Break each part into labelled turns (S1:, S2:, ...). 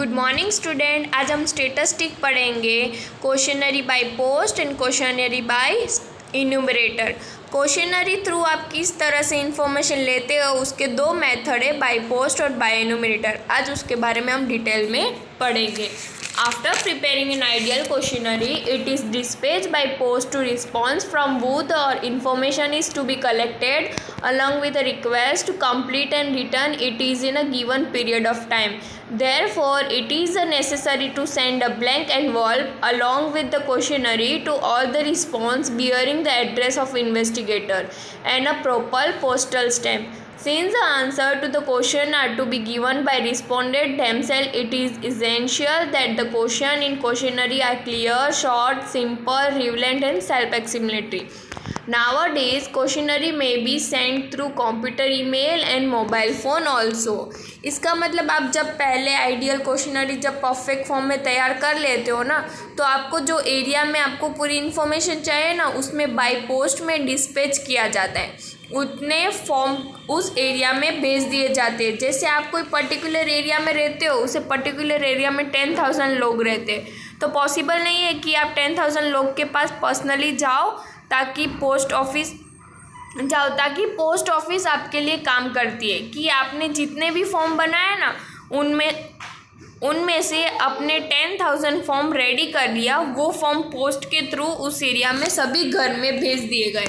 S1: Good morning student. आज हम statistic पढ़ेंगे, questionnaire by post and questionnaire by enumerator. Questionnaire through आप किस तरह से इंफॉर्मेशन लेते हो उसके दो मेथड है, बाय पोस्ट और बाय इन्यूमरेटर। आज उसके बारे में हम डिटेल में पढ़ेंगे। After preparing an ideal questionnaire, it is dispatched by post to response from whom or information is to be collected along with a request to complete and return it is in a given period of time. Therefore, it is necessary to send a blank envelope along with the questionnaire to all the response bearing the address of investigator and a proper postal stamp. Since the answer to the question are to be given by respondent themselves, it is essential that the question in questionnaire are clear, short, simple, relevant and self-explanatory. Nowadays, questionnaire may be sent through computer, email and mobile phone also. इसका मतलब आप जब पहले ideal questionnaire जब perfect form में तैयार कर लेते हो ना, तो आपको जो एरिया में आपको पूरी इन्फॉर्मेशन चाहिए ना, उसमें बाय पोस्ट में डिस्पैच किया जाता है। उतने फॉर्म उस एरिया में भेज दिए जाते हैं। जैसे आप कोई पर्टिकुलर एरिया में रहते हो, उसे पर्टिकुलर एरिया में 10,000 लोग रहते हैं, तो पॉसिबल नहीं है कि आप 10,000 लोग के पास पर्सनली जाओ ताकि पोस्ट ऑफिस आपके लिए काम करती है कि आपने जितने भी फॉर्म बनाए ना, उनमें से अपने 10,000 फॉर्म रेडी कर लिया, वो फॉर्म पोस्ट के थ्रू उस एरिया में सभी घर में भेज दिए गए।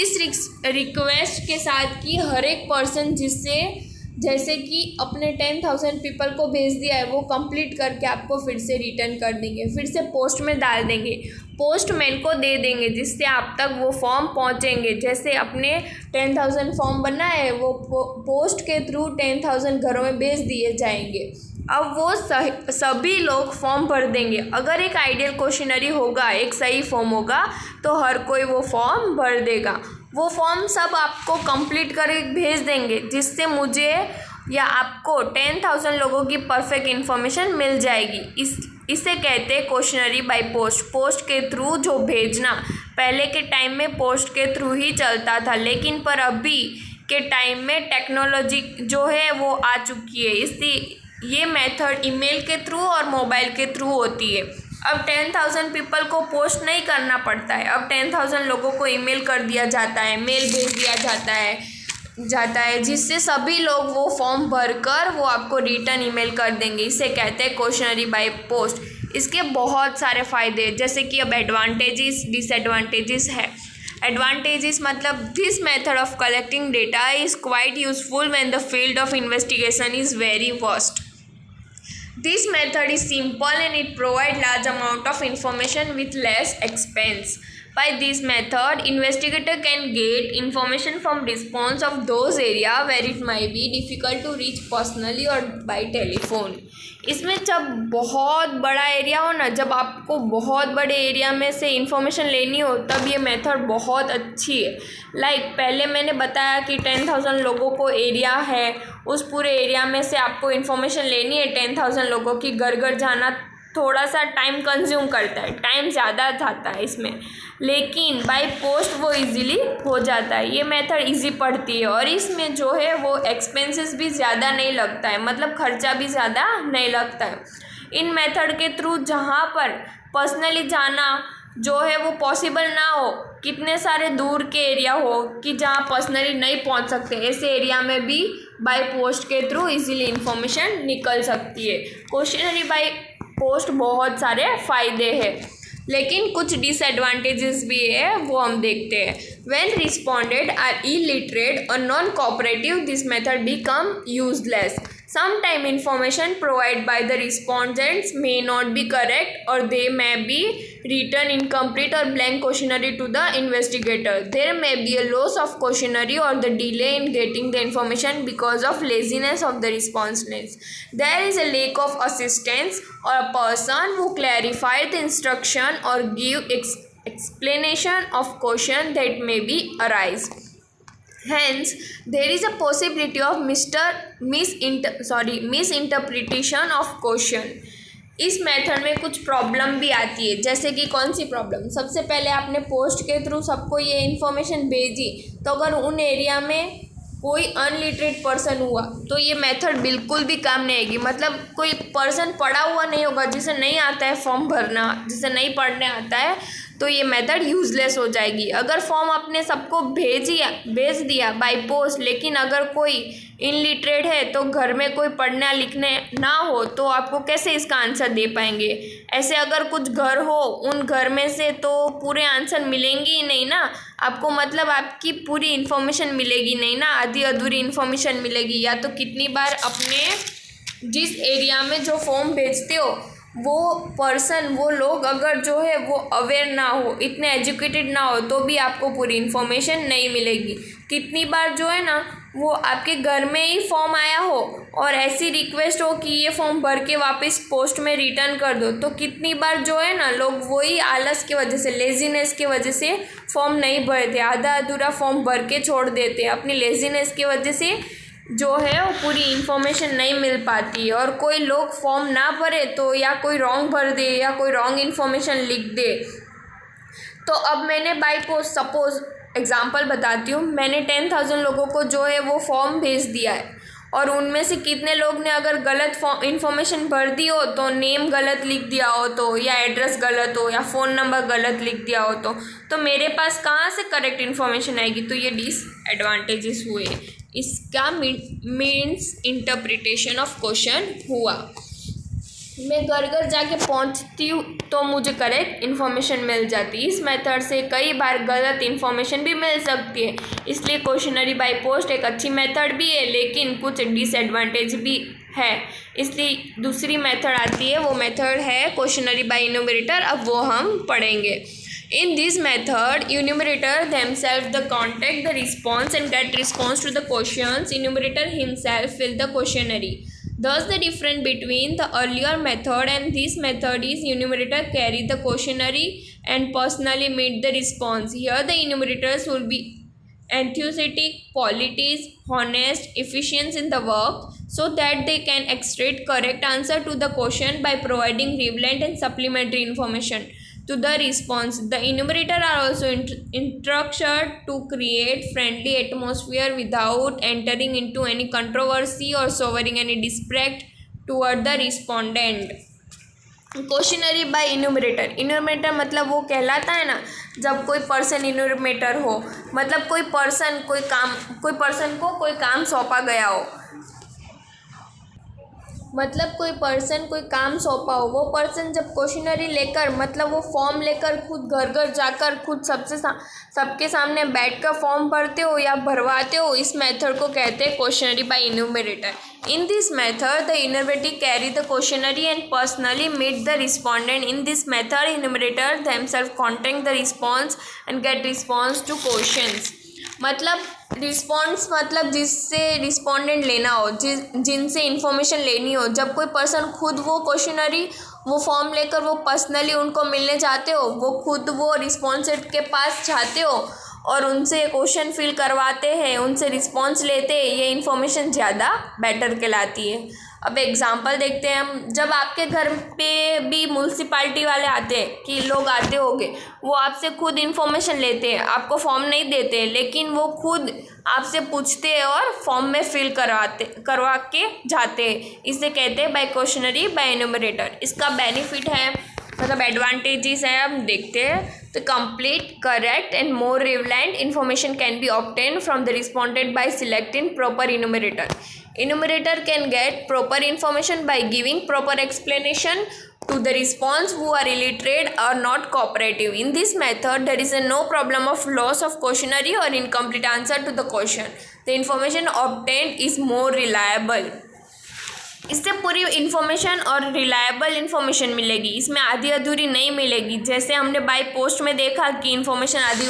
S1: इस रिक्वेस्ट के साथ कि हर एक पर्सन जैसे कि अपने 10,000 पीपल को भेज दिया है, वो कंप्लीट करके आपको फिर से रिटर्न कर देंगे, फिर से पोस्ट में डाल देंगे, पोस्टमैन को दे देंगे, जिससे आप तक वो फॉर्म पहुंचेंगे। जैसे अपने 10,000 फॉर्म बना है, वो पोस्ट के थ्रू 10,000 घरों में भेज दिए जाएंगे। अब वो सभी लोग फॉर्म भर देंगे। अगर एक आइडियल क्वेश्चनरी होगा, एक सही फॉर्म होगा, तो हर कोई वो फॉर्म भर देगा। वो फॉर्म सब आपको कंप्लीट करके भेज देंगे, जिससे मुझे या आपको 10,000 लोगों की परफेक्ट इन्फॉर्मेशन मिल जाएगी। इसे कहते हैं क्वेश्चनरी बाय पोस्ट। पोस्ट के थ्रू जो भेजना, पहले के टाइम में पोस्ट के थ्रू ही चलता था, लेकिन पर अभी के टाइम में टेक्नोलॉजी जो है वो आ चुकी है, इसलिए ये मेथड ईमेल के थ्रू और मोबाइल के थ्रू होती है। अब 10,000 पीपल को पोस्ट नहीं करना पड़ता है, अब 10,000 लोगों को ईमेल कर दिया जाता है, मेल भेज दिया जाता है, जिससे सभी लोग वो फॉर्म भरकर वो आपको रिटर्न ईमेल कर देंगे। इसे कहते हैं क्वेश्चनरी बाय पोस्ट। इसके बहुत सारे फ़ायदे, जैसे कि अब एडवांटेजेस डिसएडवांटेजेस है। एडवांटेजेस मतलब this method of collecting data is quite useful when the field of investigation is very vast. This method is simple and it provides large amount of information with less expense. By this method, investigator can get information from response of those area where it might be difficult to reach personally or by telephone. इसमें जब बहुत बड़ा area हो ना, जब आपको बहुत बड़े एरिया में से इंफॉर्मेशन लेनी हो, तब ये मेथड बहुत अच्छी है। पहले मैंने बताया कि 10,000 लोगों को एरिया है, उस पूरे एरिया में से आपको इन्फॉर्मेशन लेनी है 10,000 लोगों की। घर घर जाना थोड़ा सा टाइम कंज्यूम करता है, टाइम ज़्यादा जाता है इसमें, लेकिन बाय पोस्ट वो इजीली हो जाता है। ये मेथड इजी पड़ती है और इसमें जो है वो एक्सपेंसेस भी ज़्यादा नहीं लगता है, मतलब खर्चा भी ज़्यादा नहीं लगता है। इन मेथड के थ्रू जहाँ पर पर्सनली जाना जो है वो पॉसिबल ना हो, कितने सारे दूर के एरिया हो कि जहाँ पर्सनली नहीं पहुँच सकते, ऐसे एरिया में भी बाय पोस्ट के थ्रू इजीली इंफॉर्मेशन निकल सकती है। क्वेश्चनरी बाय पोस्ट बहुत सारे फ़ायदे हैं, लेकिन कुछ डिसएडवांटेजेस भी है, वो हम देखते हैं। व्हेन रिस्पोंडेंट आर इलिटरेट और non cooperative, this method become useless. Sometimes information provided by the respondents may not be correct, or they may be written incomplete or blank questionnaire to the investigator. There may be a loss of questionnaire or the delay in getting the information because of laziness of the respondents. There is a lack of assistance or a person who clarify the instruction or give explanation of question that may be arise. Hence, there is a possibility of misinterpretation of question. इस method में कुछ problem भी आती है। जैसे कि कौन सी problem? सबसे पहले आपने पोस्ट के थ्रू सबको ये इन्फॉर्मेशन भेजी, तो अगर उन एरिया में कोई अनलिटरेट पर्सन हुआ तो ये मेथड बिल्कुल भी काम नहीं आएगी। मतलब कोई पर्सन पढ़ा हुआ नहीं होगा, जिसे नहीं आता है फॉर्म भरना, जिसे नहीं पढ़ने आता है, तो ये मेथड यूज़लेस हो जाएगी। अगर फॉर्म आपने सबको भेज दिया बाय पोस्ट, लेकिन अगर कोई इनलिटरेट है तो घर में कोई पढ़ना लिखने ना हो, तो आपको कैसे इसका आंसर दे पाएंगे। ऐसे अगर कुछ घर हो, उन घर में से तो पूरे आंसर मिलेंगे ही नहीं ना आपको। मतलब आपकी पूरी इन्फॉर्मेशन मिलेगी नहीं ना, आधी अधूरी इन्फॉर्मेशन मिलेगी। या तो कितनी बार अपने जिस एरिया में जो फॉर्म भेजते हो वो लोग अगर जो है वो अवेयर ना हो, इतने एजुकेटेड ना हो, तो भी आपको पूरी इन्फॉर्मेशन नहीं मिलेगी। कितनी बार जो है ना वो आपके घर में ही फॉर्म आया हो और ऐसी रिक्वेस्ट हो कि ये फॉर्म भर के वापस पोस्ट में रिटर्न कर दो, तो कितनी बार जो है ना लोग वही आलस की वजह से, लेजीनेस की वजह से फॉर्म नहीं भरते, आधा अधूरा फॉर्म भर के छोड़ देते। अपनी लेजीनेस की वजह से जो है वो पूरी इन्फॉर्मेशन नहीं मिल पाती। और कोई लोग फॉर्म ना भरे तो या कोई रॉन्ग भर दे या कोई रॉन्ग इन्फॉर्मेशन लिख दे। तो अब मैंने बाय पोस्ट, सपोज एग्जांपल बताती हूँ, मैंने 10,000 लोगों को जो है वो फॉर्म भेज दिया है और उनमें से कितने लोग ने अगर गलत इन्फॉर्मेशन भर दी हो, तो नेम गलत लिख दिया हो तो, या एड्रेस गलत हो, या फ़ोन नंबर गलत लिख दिया हो, तो मेरे पास कहाँ से करेक्ट इन्फॉर्मेशन आएगी। तो ये डिसएडवांटेजेस हुए। इसका मीन्स इंटरप्रिटेशन ऑफ क्वेश्चन हुआ। मैं घर घर जाके पहुंचती हूँ तो मुझे करेक्ट इन्फॉर्मेशन मिल जाती है। इस मेथड से कई बार गलत इन्फॉर्मेशन भी मिल सकती है, इसलिए क्वेश्चनरी बाय पोस्ट एक अच्छी मेथड भी है, लेकिन कुछ डिसएडवांटेज भी है। इसलिए दूसरी मेथड आती है, वो मेथड है क्वेश्चनरी बाय इन्यूमरेटर। अब वो हम पढ़ेंगे। In this method, enumerator themselves the contact the response and get response to the questions. Enumerator himself fill the questionnaire. Thus, the difference between the earlier method and this method is enumerator carry the questionnaire and personally meet the response. Here, the enumerators will be enthusiastic, polite, honest, efficient in the work, so that they can extract correct answer to the question by providing relevant and supplementary information to the response. The enumerator are also structured to create friendly atmosphere without entering into any controversy or showing any disrespect toward the respondent. Questionnaire by enumerator. Enumerator मतलब वो कहलाता है ना जब कोई person enumerator हो, मतलब कोई पर्सन को कोई काम सौंपा गया हो, मतलब कोई पर्सन कोई काम सौंपा हो, वो पर्सन जब क्वेश्चनरी लेकर, मतलब वो फॉर्म लेकर खुद घर घर जाकर खुद सबके सामने बैठकर फॉर्म भरते हो या भरवाते हो, इस मेथड को कहते हैं questionnaire by enumerator. In this method, the enumerator carry the questionnaire and personally meet the respondent. In this method, enumerator themselves contact the response and get response to questions. मतलब रिस्पॉन्स मतलब जिससे respondent लेना हो, जिनसे information लेनी हो। जब कोई पर्सन खुद वो क्वेश्चनरी वो फॉर्म लेकर वो पर्सनली उनको मिलने जाते हो, वो खुद वो रिस्पॉन्डेंट के पास जाते हो और उनसे क्वेश्चन फिल करवाते हैं, उनसे रिस्पॉन्स लेते हैं, ये इन्फॉर्मेशन ज़्यादा बेटर कहलाती है। अब एग्जांपल देखते हैं हम। जब आपके घर पे भी म्यूनसिपाल्टी वाले आते हैं, कि लोग आते होंगे, वो आपसे खुद इन्फॉर्मेशन लेते हैं, आपको फॉर्म नहीं देते, लेकिन वो खुद आपसे पूछते हैं और फॉर्म में फिल करवा के जाते हैं। इसे कहते हैं बाय क्वेश्चनरी बाय इन्यूमरेटर। इसका बेनिफिट है, मतलब एडवांटेजेस हैं, हम देखते हैं। तो complete, correct and more relevant information can be obtain from the respondent bye selecting proper enumerator. Enumerator can get proper information by giving proper explanation to the response who are illiterate or not cooperative. In this method, there is no problem of loss of questionnaire or incomplete answer to the question. The information obtained is more reliable. इससे पूरी information और reliable information मिलेगी, इसमें आधी अधूरी नहीं मिलेगी। जैसे हमने बाय पोस्ट में देखा कि इन्फॉर्मेशन आधी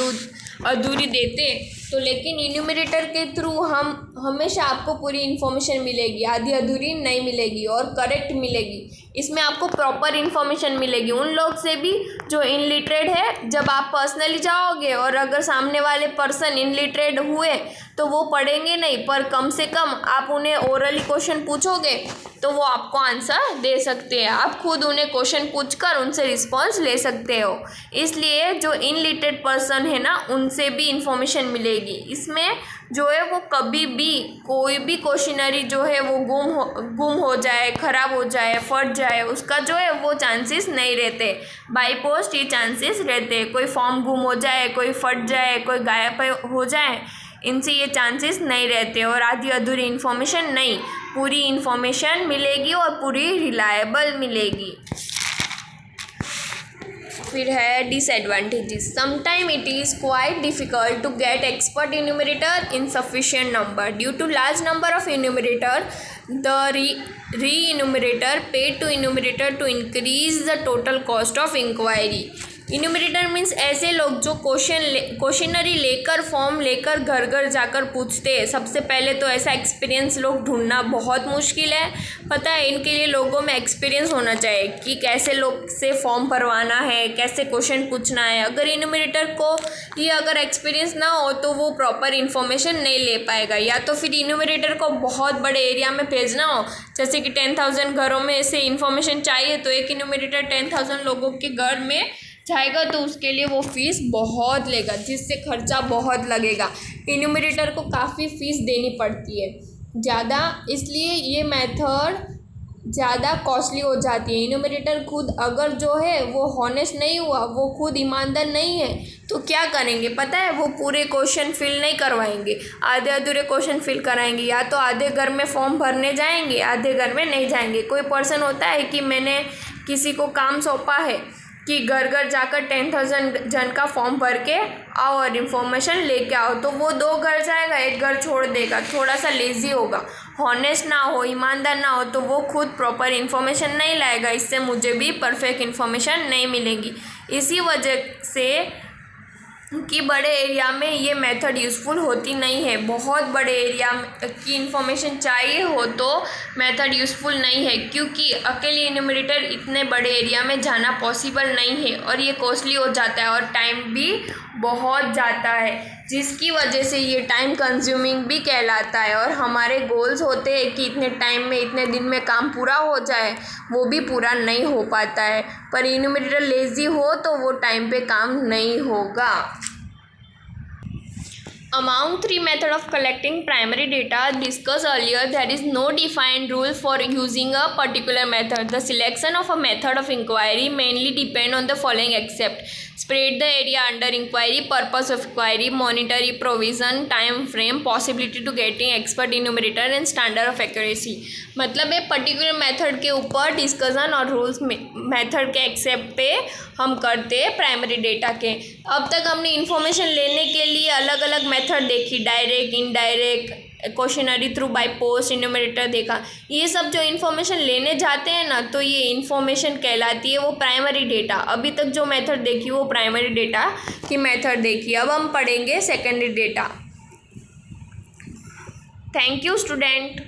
S1: अधूरी देते, तो लेकिन इन्यूमरेटर के थ्रू हम हमेशा आपको पूरी इन्फॉर्मेशन मिलेगी, आधी अधूरी नहीं मिलेगी और करेक्ट मिलेगी। इसमें आपको प्रॉपर इन्फॉर्मेशन मिलेगी उन लोग से भी जो इनलिटरेट है। जब आप पर्सनली जाओगे और अगर सामने वाले पर्सन इनलिटरेट हुए तो वो पढ़ेंगे नहीं, पर कम से कम आप उन्हें ओरली क्वेश्चन पूछोगे तो वो आपको आंसर दे सकते हैं। आप खुद उन्हें क्वेश्चन पूछकर उनसे रिस्पॉन्स ले सकते हो। इसलिए जो इनलिटरेट पर्सन है ना, उनसे भी इंफॉर्मेशन मिलेगी। इसमें जो है वो कभी भी कोई भी क्वेश्चनरी जो है वो गुम हो जाए, ख़राब हो जाए, फट जाए, उसका जो है वो चांसेस नहीं रहते। बाय पोस्ट ये चांसेस रहते। कोई फॉर्म गुम हो जाए, कोई फट जाए, कोई गायब हो जाए, इनसे ये चांसेस नहीं रहते। और आधी अधूरी इन्फॉर्मेशन नहीं, पूरी इन्फॉर्मेशन मिलेगी और पूरी रिलायबल मिलेगी। फिर है disadvantages. Sometime it is quite difficult to get expert enumerator in sufficient number due to large number of enumerator. The री-enumerator paid to enumerator to increase the total cost of inquiry। Enumerator means ऐसे लोग जो questionnaire लेकर, form लेकर घर घर जाकर पूछते हैं। सबसे पहले तो ऐसा एक्सपीरियंस लोग ढूंढना बहुत मुश्किल है। पता है, इनके लिए लोगों में एक्सपीरियंस होना चाहिए कि कैसे लोग से फॉर्म भरवाना है, कैसे क्वेश्चन पूछना है। अगर इन्यूमरेटर को ये अगर एक्सपीरियंस ना हो तो वो प्रॉपर इन्फॉर्मेशन नहीं ले पाएगा। या तो फिर इन्यूमरेटर को बहुत बड़े एरिया में भेजना हो, जैसे कि 10,000 घरों में ऐसे इन्फॉर्मेशन चाहिए, तो एक इन्यूमरेटर 10,000 लोगों के घर में जाएगा तो उसके लिए वो फ़ीस बहुत लेगा, जिससे खर्चा बहुत लगेगा। इन्यूमरेटर को काफ़ी फ़ीस देनी पड़ती है ज़्यादा, इसलिए ये मेथड ज़्यादा कॉस्टली हो जाती है। इन्यूमरेटर खुद अगर जो है वो हॉनेस्ट नहीं हुआ, वो खुद ईमानदार नहीं है, तो क्या करेंगे पता है? वो पूरे क्वेश्चन फिल नहीं करवाएंगे, आधे अधूरे क्वेश्चन फिल कराएंगे। या तो आधे घर में फॉर्म भरने जाएंगे, आधे घर में नहीं जाएंगे। कोई पर्सन होता है कि मैंने किसी को काम सौंपा है कि घर घर जाकर 10,000 जन का फॉर्म भर के आओ और इन्फॉर्मेशन लेके आओ, तो वो 2 घर जाएगा, 1 घर छोड़ देगा। थोड़ा सा लेज़ी होगा, हॉनेस्ट ना हो, ईमानदार ना हो, तो वो खुद प्रॉपर इन्फॉर्मेशन नहीं लाएगा। इससे मुझे भी परफेक्ट इन्फॉर्मेशन नहीं मिलेगी। इसी वजह से कि बड़े एरिया में ये मेथड यूज़फुल होती नहीं है। बहुत बड़े एरिया की इन्फॉर्मेशन चाहिए हो तो मेथड यूज़फुल नहीं है, क्योंकि अकेले इन्यूमरेटर इतने बड़े एरिया में जाना पॉसिबल नहीं है और ये कॉस्टली हो जाता है और टाइम भी बहुत जाता है, जिसकी वजह से ये टाइम कंज्यूमिंग भी कहलाता है। और हमारे गोल्स होते हैं कि इतने टाइम में, इतने दिन में काम पूरा हो जाए, वो भी पूरा नहीं हो पाता है। पर इन्यूमरेटर लेज़ी हो तो वो टाइम पे काम नहीं होगा। Among 3 methods of collecting primary data discussed earlier, there is no defined rule for using a particular method. The selection of a method of inquiry mainly depend on the following except: spread the area under inquiry, purpose of inquiry, monetary provision, time frame, possibility to getting expert enumerator and standard of accuracy। मतलब एक particular method के ऊपर discussion और rules method के accept पे हम करते हैं प्राइमरी डेटा के। अब तक हमने इन्फॉर्मेशन लेने के लिए अलग अलग मेथड देखी, direct, indirect, questionnaire through, by post, enumerator देखा। ये सब जो इन्फॉर्मेशन लेने जाते हैं ना, तो ये इन्फॉर्मेशन कहलाती है वो प्राइमरी डेटा। अभी तक जो मेथड देखी वो प्राइमरी डेटा की मेथड देखी। अब हम पढ़ेंगे secondary data. Thank you student.